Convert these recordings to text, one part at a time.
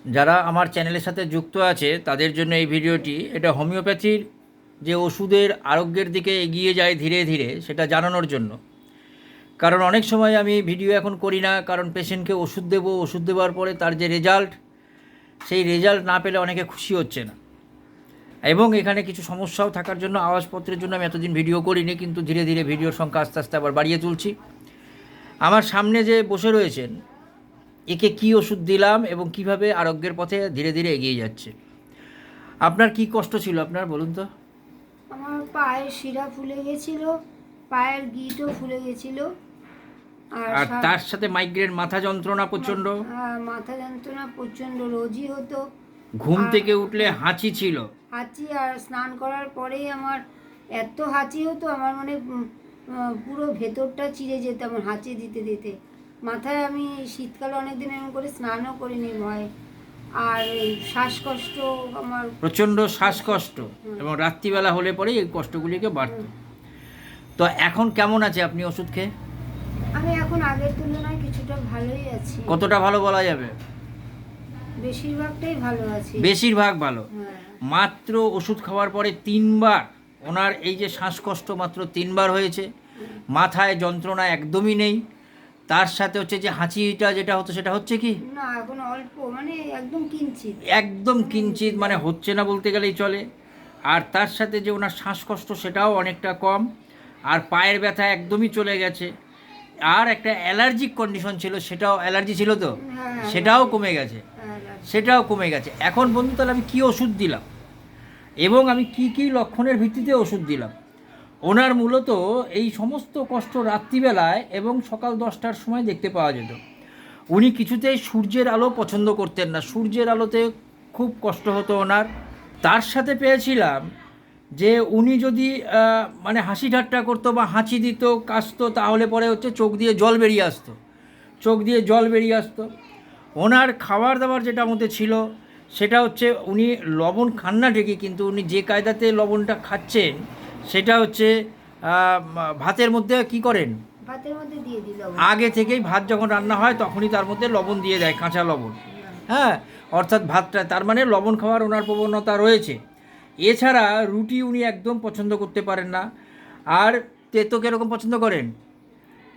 যারা আমার চ্যানেলের সাথে যুক্ত আছে তাদের জন্য এই ভিডিওটি। এটা হোমিওপ্যাথির যে ওষুধের আরোগ্যের দিকে এগিয়ে যায় ধীরে ধীরে সেটা জানানোর জন্য। কারণ অনেক সময় আমি ভিডিও এখন করি না, কারণ পেশেন্টকে ওষুধ দেবো, ওষুধ দেওয়ার পরে তার যে রেজাল্ট, সেই রেজাল্ট না পেলে অনেকে খুশি হচ্ছে না। এবং এখানে কিছু সমস্যাও থাকার জন্য আওয়াজপত্রের জন্য আমি এতদিন ভিডিও করিনি, কিন্তু ধীরে ধীরে ভিডিওর সংখ্যা আস্তে আস্তে আবার বাড়িয়ে তুলছি। আমার সামনে যে বসে রয়েছেন, একে কি ওষুধ দিলাম এবং কিভাবে আরোগ্যের পথে ধীরে ধীরে এগিয়ে যাচ্ছে। আপনার কি কষ্ট ছিল আপনার বলুন তো? আমার পায়ের শিরা ফুলে গেছিল, পায়ের গিঁটও ফুলে গেছিল। আর তার সাথে মাইগ্রেন, মাথা যন্ত্রণা প্রচণ্ড, মাথা যন্ত্রণা প্রচণ্ড রোজই হতো। ঘুম আর থেকে উঠলে হাঁচি ছিল। হাঁচি, আর স্নান করার পরেই আমার এত হাঁচি হতো, আমার মানে পুরো ভেতরটা চিড়ে যেত আমার হাঁচি দিতে দিতে। মাথায় আমি শীতকালে অনেকদিন এমন করে স্নানও করিনি ভয়। আর এই শ্বাসকষ্ট আমার প্রচণ্ড শ্বাসকষ্ট, এবং রাত্রিবেলা হলে পরে এই কষ্টগুলিকে বাড়ত। তো এখন কেমন আছে আপনি ওষুধ খেয়ে? আমি এখন আগের তুলনায় কিছুটা ভালোই আছি। কতটা ভালো বলা যাবে? বেশিরভাগটাই ভালো আছি। বেশিরভাগ ভালো। হ্যাঁ। মাত্র ওষুধ খাওয়ার পরে 3বার ওনার এই যে শ্বাসকষ্ট মাত্র 3বার হয়েছে। মাথায় যন্ত্রণা একদমই নেই। তার সাথে হচ্ছে যে হাঁচিটা যেটা হতো সেটা হচ্ছে কি? না, এখন অল্প, মানে একদম কিঞ্চিত। একদম কিঞ্চিত, মানে হচ্ছে না বলতে গেলেই চলে। আর তার সাথে যে ওনার শ্বাসকষ্ট সেটাও অনেকটা কম। আর পায়ের ব্যথা একদমই চলে গেছে। আর একটা অ্যালার্জিক কন্ডিশন ছিল, সেটাও, অ্যালার্জি ছিল তো, হ্যাঁ, সেটাও কমে গেছে। হ্যাঁ, সেটাও কমে গেছে। এখন বন্ধু, তাহলে আমি কী ওষুধ দিলাম এবং আমি কি কি লক্ষণের ভিত্তিতে ওষুধ দিলাম? ওনার মূলত এই সমস্ত কষ্ট রাত্রিবেলায় এবং সকাল 10টার সময় দেখতে পাওয়া যেত। উনি কিছুতেই সূর্যের আলো পছন্দ করতেন না, সূর্যের আলোতে খুব কষ্ট হতো ওনার। তার সাথে পেয়েছিলাম যে উনি যদি মানে হাসি ঠাট্টা করতো বা হাঁচি দিত, কাশতো, তাহলে পরে হচ্ছে চোখ দিয়ে জল বেরিয়ে আসতো, চোখ দিয়ে জল বেরিয়ে আসতো। ওনার খাবার দাবার যেটা মধ্যে ছিল সেটা হচ্ছে উনি লবণ খান না ঠিকই, কিন্তু উনি যে কায়দাতে লবণটা খাচ্ছেন সেটা হচ্ছে ভাতের মধ্যে কি করেন, ভাতের মধ্যে দিয়ে দিল। আগে থেকেই ভাত যখন রান্না হয় তখনই তার মধ্যে লবণ দিয়ে দেয়, কাঁচা লবণ। হ্যাঁ, অর্থাৎ ভাতটা, তার মানে লবণ খাওয়ার ওনার প্রবণতা রয়েছে। এছাড়া রুটি উনি একদম পছন্দ করতে পারেন না। আর তেতো কীরকম পছন্দ করেন?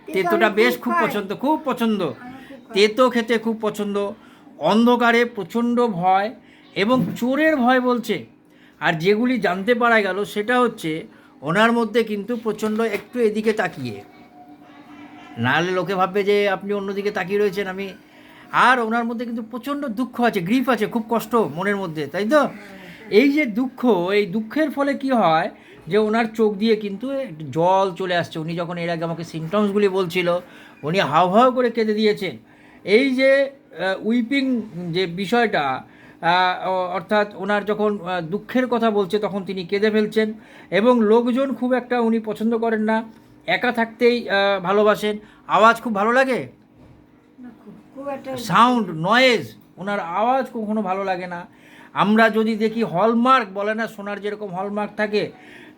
তেতোটা বেশ খুব পছন্দ, খুব পছন্দ। তেতো খেতে খুব পছন্দ। অন্ধকারে প্রচণ্ড ভয়, এবং চোরের ভয় বলছে। আর যেগুলি জানতে পারা গেল সেটা হচ্ছে ওনার মধ্যে কিন্তু প্রচণ্ড একটু এদিকে তাকিয়ে, নাহলে লোকে ভাববে যে আপনি অন্যদিকে তাকিয়ে রয়েছেন। আর ওনার মধ্যে কিন্তু প্রচণ্ড দুঃখ আছে, গ্রিফ আছে, খুব কষ্ট মনের মধ্যে, তাই তো? এই যে দুঃখ, এই দুঃখের ফলে কি হয় যে ওনার চোখ দিয়ে কিন্তু জল চলে আসছে। উনি যখন এর আগে আমাকে সিমটমসগুলি বলছিল, উনি হাউ হাউ করে কেঁদে দিয়েছেন। এই যে উইপিং যে বিষয়টা, অর্থাৎ ওনার যখন দুঃখের কথা বলছে তখন তিনি কেঁদে ফেলছেন। এবং লোকজন খুব একটা উনি পছন্দ করেন না, একা থাকতেই ভালোবাসেন। আওয়াজ খুব ভালো লাগে, খুব একটা সাউন্ড, নয়েজ, ওনার আওয়াজ কখনো ভালো লাগে না। আমরা যদি দেখি হলমার্ক বলে না, সোনার যেরকম হলমার্ক থাকে,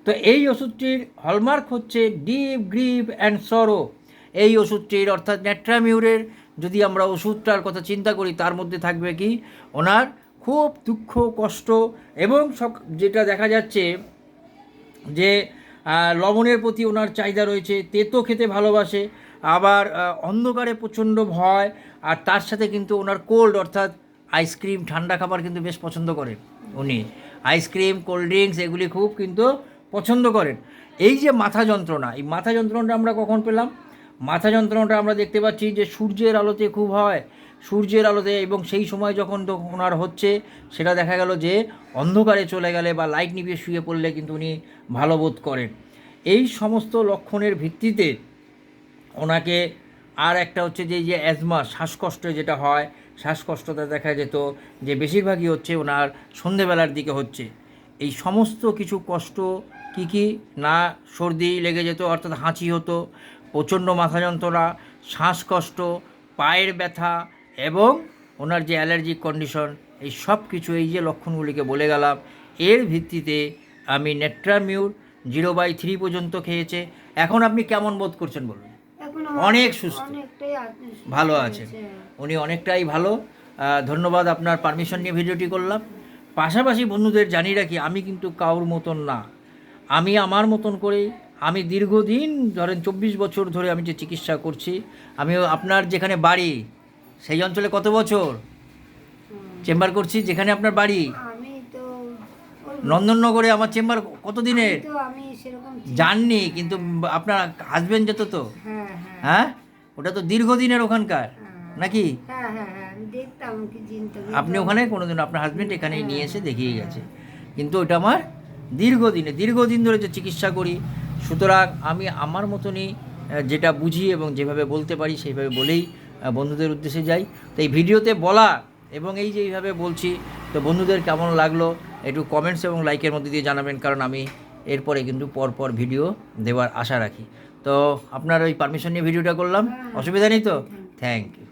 তো এই ওষুধটির হলমার্ক হচ্ছে ডিপ গ্রিফ অ্যান্ড সরো। এই ওষুধটির, অর্থাৎ নেট্রামিউরের যদি আমরা ওষুধটার কথা চিন্তা করি, তার মধ্যে থাকবে কি, ওনার খুব দুঃখ, কষ্ট, এবং যেটা দেখা যাচ্ছে যে লবণের প্রতি ওনার চাহিদা রয়েছে, তেতো খেতে ভালোবাসে, আবার অন্ধকারে প্রচণ্ড ভয়। আর তার সাথে কিন্তু ওনার কোল্ড, অর্থাৎ আইসক্রিম, ঠান্ডা খাবার কিন্তু বেশ পছন্দ করেন উনি। আইসক্রিম, কোল্ড ড্রিঙ্কস এগুলি খুব কিন্তু পছন্দ করেন। এই যে মাথা যন্ত্রণা, এই মাথা যন্ত্রণাটা আমরা কখন পেলাম? মাথা যন্ত্রণাটা আমরা দেখতে পাচ্ছি যে সূর্যের আলোতে খুব হয়, সূর্যের আলোতে। এবং সেই সময় যখন ওনার হচ্ছে, সেটা দেখা গেল যে অন্ধকারে চলে গেলে বা লাইট নিভিয়ে শুয়ে পড়লে কিন্তু উনি ভালো বোধ করেন। এই সমস্ত লক্ষণের ভিত্তিতে ওনাকে, আর একটা হচ্ছে যে অ্যাজমা, শ্বাসকষ্ট যেটা হয়, শ্বাসকষ্টটা দেখা যেত যে বেশিরভাগই হচ্ছে ওনার সন্ধেবেলার দিকে হচ্ছে। এই সমস্ত কিছু কষ্ট কি কি না, সর্দি লেগে যেত, অর্থাৎ হাঁচি হতো, প্রচণ্ড মাথা যন্ত্রণা, শ্বাসকষ্ট, পায়ের ব্যথা, এবং ওনার যে অ্যালার্জিক কন্ডিশন, এই সব কিছু, এই যে লক্ষণগুলিকে বলে গেলাম, এর ভিত্তিতে আমি নেট্রামিউর 0/3 পর্যন্ত খেয়েছে। এখন আপনি কেমন বোধ করছেন বলুন? এখন অনেক সুস্থ, অনেকটাই ভালো আছেন, উনি অনেকটাই ভালো। ধন্যবাদ, আপনার পারমিশন নিয়ে ভিডিওটি করলাম। পাশাপাশি বন্ধুদের জানিয়ে রাখি, আমি কিন্তু কাউর মতন না, আমি আমার মতন করে আমি দীর্ঘদিন ধরেন 24 বছর ধরে আমি যে চিকিৎসা করছি। আমি আপনার যেখানে বাড়ি সেই অঞ্চলে কত বছর চেম্বার করছি, যেখানে আপনার বাড়ি আমি তো ওই নন্দননগরে আমার চেম্বার কত দিনের আমি সেরকম জাননি, কিন্তু আপনার হাজবেন্ড যেত তো, হ্যাঁ হ্যাঁ হ্যাঁ ওটা তো দীর্ঘদিনের ওখানকার নাকি? হ্যাঁ হ্যাঁ হ্যাঁ আমি দেখতাম কি চিনতাম আপনি ওখানে কোনোদিন আপনার হাজবেন্ড এখানে নিয়ে এসে দেখিয়ে গেছে, কিন্তু ওটা আমার দীর্ঘদিন ধরে যে চিকিৎসা করি। সুতরাং আমি আমার মতনই যেটা বুঝি এবং যেভাবে বলতে পারি সেইভাবে বলেই বন্ধুদের উদ্দেশ্যে যাই। তো এই ভিডিওতে বলা এবং এই যে এইভাবে বলছি, তো বন্ধুদের কেমন লাগলো একটু কমেন্টস এবং লাইকের মধ্যে দিয়ে জানাবেন, কারণ আমি এরপরে কিন্তু পরপর ভিডিও দেওয়ার আশা রাখি। তো আপনার ওই পারমিশন নিয়ে ভিডিওটা করলাম, অসুবিধা নেই তো? Thank you.